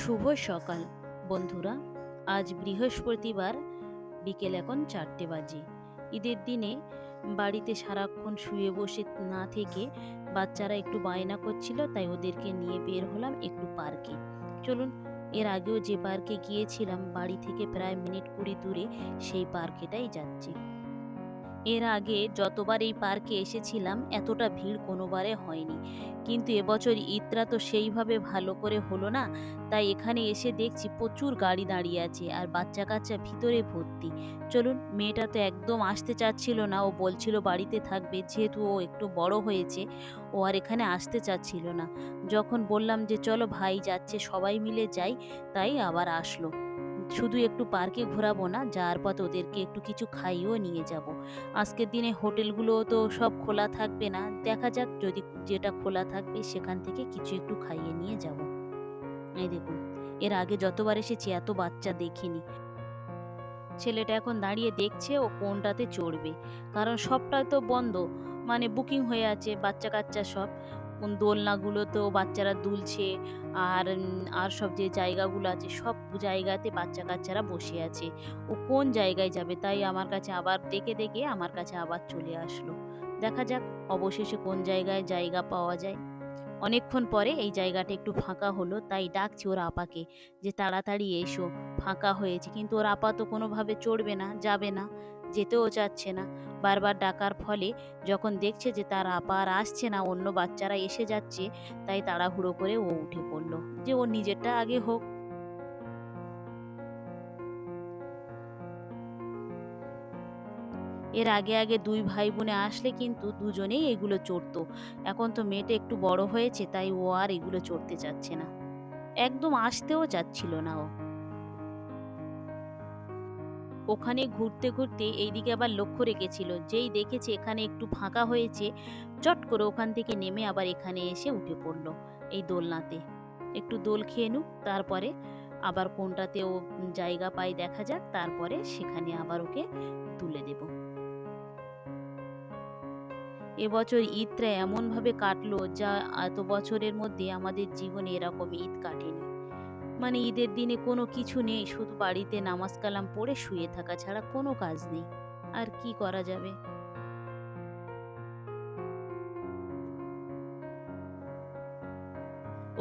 শুভ সকাল বন্ধুরা। আজ বৃহস্পতিবার, বিকেল এখন 4টে বাজে। ঈদের দিনে বাড়িতে সারাক্ষণ শুয়ে বসে না থেকে বাচ্চারা একটু বায়না করছিল, তাই ওদেরকে নিয়ে বের হলাম একটু পার্কে। চলুন, এর আগেও যে পার্কে গিয়েছিলাম বাড়ি থেকে প্রায় মিনিট 20 দূরে, সেই পার্কেটাই যাচ্ছি। এর আগে যতবার এই পার্কে এসেছিলাম এতটা ভিড় কোনোবারে হয়নি, কিন্তু এবছর ঈদটা তো সেইভাবে ভালো করে হলো না। তাই এখানে এসে দেখছি প্রচুর গাড়ি দাঁড়িয়ে আছে আর বাচ্চা কাচ্চা ভিতরে ভর্তি। চলুন, মেয়েটা তো একদম আসতে চাচ্ছিল না, ও বলছিল বাড়িতে থাকবে, যেহেতু ও একটু বড় হয়েছে। ও আর এখানে আসতে চাচ্ছিল না। যখন বললাম যে চলো ভাই যাচ্ছে, সবাই মিলে যাই, তাই আবার আসলো। শুধু একটু পার্কে ঘোরাবো না, যাওয়ার পথে ওদেরকে একটু কিছু খাইয়েও নিয়ে যাব। আজকের দিনে হোটেলগুলো তো সব খোলা থাকবে না, দেখা যাক, যদি যেটা খোলা থাকবে সেখান থেকে কিছু একটু খাইয়ে নিয়ে যাব। এই দেখুন, এর আগে যতবার এসেছি এত বাচ্চা দেখিনি। ছেলেটা এখন দাঁড়িয়ে দেখছে ও কোনটাতে চড়বে, কারণ সবটা তো বন্ধ, মানে বুকিং হয়ে আছে বাচ্চা কাচ্চা সব। কোন দোলনাগুলোতেও বাচ্চারা দুলছে, আর সব যে জায়গাগুলো আছে সব জায়গাতে বাচ্চা কাচ্চারা বসে আছে। ও কোন জায়গায় যাবে, তাই আমার কাছে আবার দেখে দেখে আমার কাছে আবার চলে আসলো। দেখা যাক অবশেষে কোন জায়গায় জায়গা পাওয়া যায়। অনেকক্ষণ পরে এই জায়গাটা একটু ফাঁকা হলো, তাই ডাকছি ওর আপাকে যে তাড়াতাড়ি এসো, ফাঁকা হয়েছে। কিন্তু ওর আপা তো কোনোভাবে চড়বে না, যাবে না, যেতেও চাচ্ছে না। বারবার ডাকার ফলে যখন দেখছে যে তার আপা আর আসছে না, অন্য বাচ্চারা এসে যাচ্ছে, তাই তাড়াহুড়ো করে ও উঠে পড়লো যে ওর নিজেরটা আগে হোক। এর আগে আগে দুই ভাই বোনে আসলে কিন্তু দুজনেই এগুলো চড়তো। এখন তো মেয়েটা একটু বড় হয়েছে, তাই ও আর এগুলো চড়তে চাচ্ছে না, একদম আসতেও চাচ্ছিল না ও। ওখানে ঘুরতে ঘুরতে এইদিকে আবার লক্ষ্য রেখেছিল, যেই দেখেছে এখানে একটু ফাঁকা হয়েছে, চট করে ওখান থেকে নেমে আবার এখানে এসে উঠে পড়লো এই দোলনাতে। একটু দোল খেয়ে নুক, তারপরে আবার কোনটাতে ও জায়গা পায় দেখা যাক, তারপরে সেখানে আবার ওকে তুলে দেব। এবছর ঈদটা এমন ভাবে কাটলো, যা এত বছরের মধ্যে আমাদের জীবনে এরকম ঈদ কাটেনি। মানে ঈদের দিনে কোনো কিছু নেই, শুধু বাড়িতে নামাজ কালাম পড়ে শুয়ে থাকা ছাড়া কোনো কাজ নেই। আর কি করা যাবে।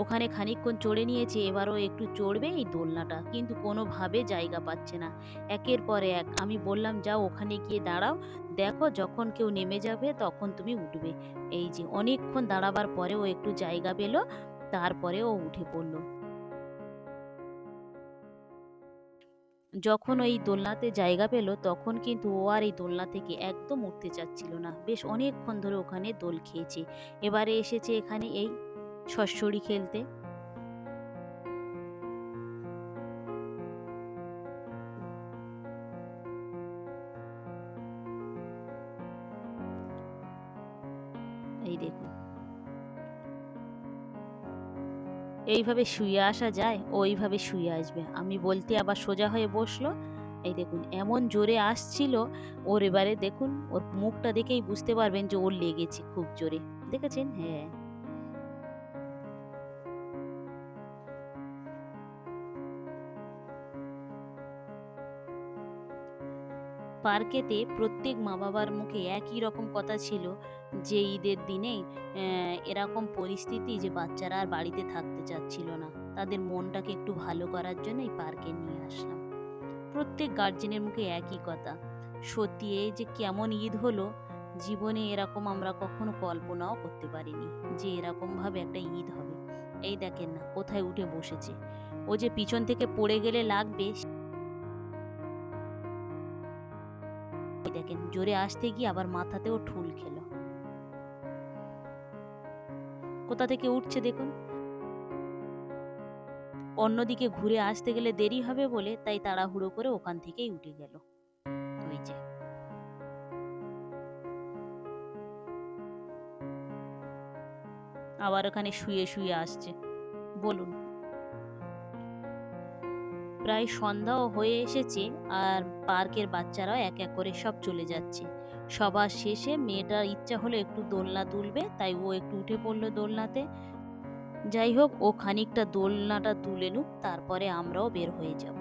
ওখানে খানিকক্ষণ চড়ে নিয়েছে, এবারও একটু চড়বে এই দোলনাটা, কিন্তু কোনোভাবে জায়গা পাচ্ছে না। একের পর এক আমি বললাম যাও ওখানে গিয়ে দাঁড়াও, দেখো যখন কেউ নেমে যাবে তখন তুমি উঠবে। এই যে অনেকক্ষণ দাঁড়াবার পরে ও একটু জায়গা পেল, তারপরে ও উঠে পড়লো। যখন ওই দোলনাতে জায়গা পেল তখন কিন্তু ও আর এই দোলনা থেকে একদম উঠতে চাচ্ছিল না, বেশ অনেকক্ষণ ধরে ওখানে দোল খেয়েছে। এবারে এসেছে এখানে এই ছটছড়ি খেলতে। এই দেখুন, এইভাবে শুয়ে আসা যায়, ও এইভাবে শুয়ে আসবে, আমি বলতে আবার সোজা হয়ে বসলো। এই দেখুন এমন জোরে আসছিল। ওর এবারে দেখুন, ওর মুখটা দেখেই বুঝতে পারবেন যে ওর লেগেছে খুব জোরে। দেখেছেন? হ্যাঁ। পার্কেতে প্রত্যেক মা বাবার মুখে একই রকম কথা ছিল যে ঈদের দিনে এরকম পরিস্থিতি যে বাচ্চারা আর বাড়িতে থাকতে চাচ্ছিল না, তাদের মনটাকে একটু ভালো করার জন্য এই পার্কে নিয়ে আসলাম। প্রত্যেক গার্জেনের মুখে একই কথা। সত্যি এই যে কেমন ঈদ হলো, জীবনে এরকম আমরা কখনো কল্পনাও করতে পারিনি যে এরকম ভাবে একটা ঈদ হবে। এই দেখেন না কোথায় উঠে বসেছে, ও যে পিছন থেকে পড়ে গেলে লাগবে। এই দেখেন জোরে আসতে গিয়ে আবার মাথাতেও ঠুল খেলো। কোথা থেকে উঠছে দেখুন। অন্যদিকে ঘুরে আসতে গেলে দেরি হবে বলে তাই তাড়াহুড়ো করে ওখান থেকেই উঠে গেল। ওই যে আবার ওখানে শুয়ে শুয়ে আসছে। বলুন, প্রায় সন্ধ্যাও হয়ে এসেছে আর পার্কের বাচ্চারাও এক এক করে সব চলে যাচ্ছে। সবার শেষে মেয়েটার ইচ্ছা হলো একটু দোলনা দুলবে, তাই ও একটু উঠে পড়লো দোলনাতে। যাই হোক, ও খানিকটা দোলনাটা তুলে নুক, তারপরে আমরাও বের হয়ে যাব।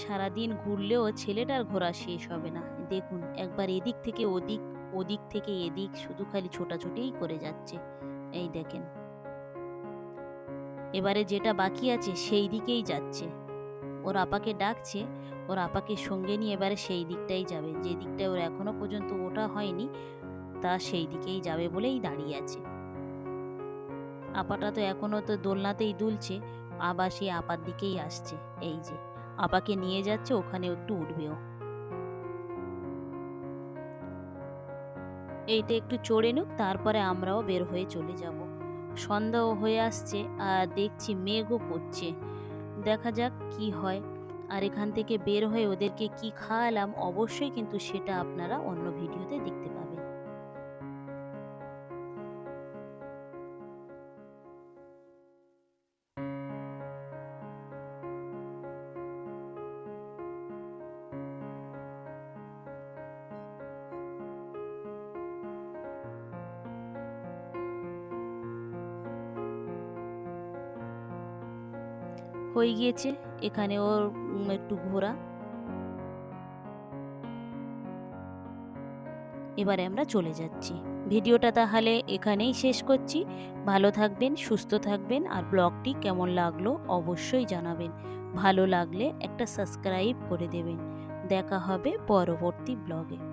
সারাদিন ঘুরলেও ছেলেটার ঘোরা শেষ হবে না। দেখুন, একবার এদিক থেকে ওদিক, ওদিক থেকে এদিক, শুধু খালি ছোটাছুটিই করে যাচ্ছে। এই দেখেন, এবারে যেটা বাকি আছে সেই দিকেই যাচ্ছে। ওর আপাকে ডাকছে, ওর আপাকে সঙ্গে নিয়ে এবারে সেই দিকটাই যাবে। যে দিকটায় ওর এখনো পর্যন্ত ওটা হয়নি, তা সেই দিকেই যাবে বলেই দাঁড়িয়ে আছে। আপাটা তো এখনো তো দোলনাতেই দুলছে, আবার সেই আপার দিকেই আসছে। এই যে আপাকে নিয়ে যাচ্ছে, ওখানে একটু উঠবেও। এইটা একটু চড়ে নুক, তারপরে আমরাও বের হয়ে চলে যাব। সন্ধ্যাও হয়ে আসছে, আর দেখছি মেঘও করছে। দেখা যাক কি হয়। আর এখান থেকে বের হয়ে ওদেরকে কি খাওয়ালাম, অবশ্যই কিন্তু সেটা আপনারা অন্য ভিডিওতে দেখতে পাবেন। হয়ে গিয়েছে এখানে ওর একটু ঘোরা। এবারে আমরা চলে যাচ্ছি। ভিডিওটা তাহলে এখানেই শেষ করছি। ভালো থাকবেন, সুস্থ থাকবেন, আর ব্লগটি কেমন লাগলো অবশ্যই জানাবেন। ভালো লাগলে একটা সাবস্ক্রাইব করে দেবেন। দেখা হবে পরবর্তী ব্লগে।